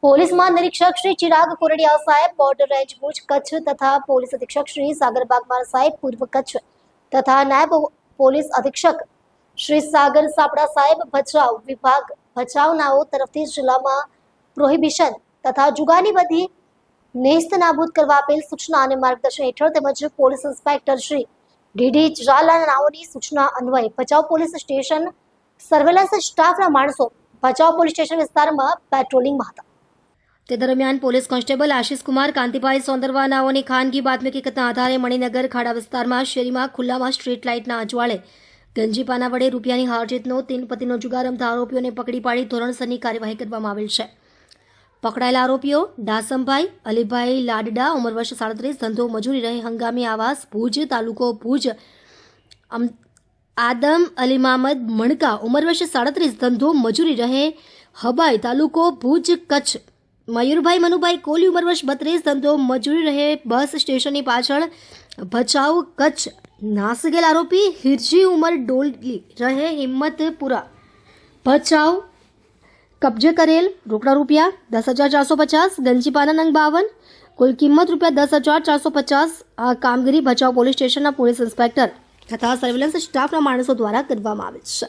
Police મહાનિરીક્ષક Shri Chirag Kordia સાહેબ, border range Bhuj Kutch તથા police અધિક્ષક શ્રી સાગર બાગમાર સાહેબ પૂર્વ કચ્છ તથા નાયબ પોલીસ અધિક્ષક શ્રી સાગર સાપડા સાહેબ ભચાઉ વિભાગ ભચાઉનાઓ તરફથી જિલ્લામાં પ્રોહિબિશન તથા જુગારની બધી નેસ્ત નાબૂદ કરવા આપેલ સૂચના અને માર્ગદર્શન હેઠળ તેમજ પોલીસ ઇન્સ્પેક્ટર શ્રી ડીડી ઝાલાનાઓની સૂચના અન્વયે ભચાઉ પોલીસ સ્ટેશન સર્વેલન્સ સ્ટાફના માણસો ભચાઉ પોલીસ સ્ટેશન વિસ્તારમાં પેટ્રોલિંગમાં હતા। તે દરમિયાન પોલીસ કોન્સ્ટેબલ આશિષ કુમાર કાંતિભાઈ સોંદરવાનાઓની ખાનગી બાતમી હકીકતના આધારે મણિનગર ખાડા વિસ્તારમાં શેરીમાં ખુલ્લામાં સ્ટ્રીટ લાઇટના અજવાળે ગંજીપાના વડે રૂપિયાની હારજીતનો તીનપતિનો જુગાર રમતા આરોપીઓને પકડી પાડી ધોરણસરની કાર્યવાહી કરવામાં આવેલ છે। પકડાયેલા આરોપીઓ દાસમભાઈ અલીભાઈ લાડડા ઉંમર વર્ષ 37 ધંધો મજૂરી રહે હંગામી આવાસ ભુજ તાલુકો ભુજ આદમ અલી મામદ મણકા ઉંમર વર્ષ 37 ધંધો મજૂરી રહે હબાઈ તાલુકો ભુજ કચ્છ મયુરભાઈ મનુભાઈ કોલી ઉંમર વર્ષ 32 ધંધો મજૂરી રહે બસ સ્ટેશનની પાછળ ભચાઉ કચ્છ નાસગેલ આરોપી હિરજી ઉંમર ડોલી રહે હિંમતપુરા ભચાઉ કબજે કરેલ રોકડા રૂપિયા 10,450 ગંજીપાના નંગ 52 કુલ કિંમત રૂપિયા 10,450 આ કામગીરી ભચાઉ પોલીસ સ્ટેશનના પોલીસ ઇન્સ્પેક્ટર તથા સર્વેલન્સ સ્ટાફના માણસો દ્વારા કરવામાં આવે છે।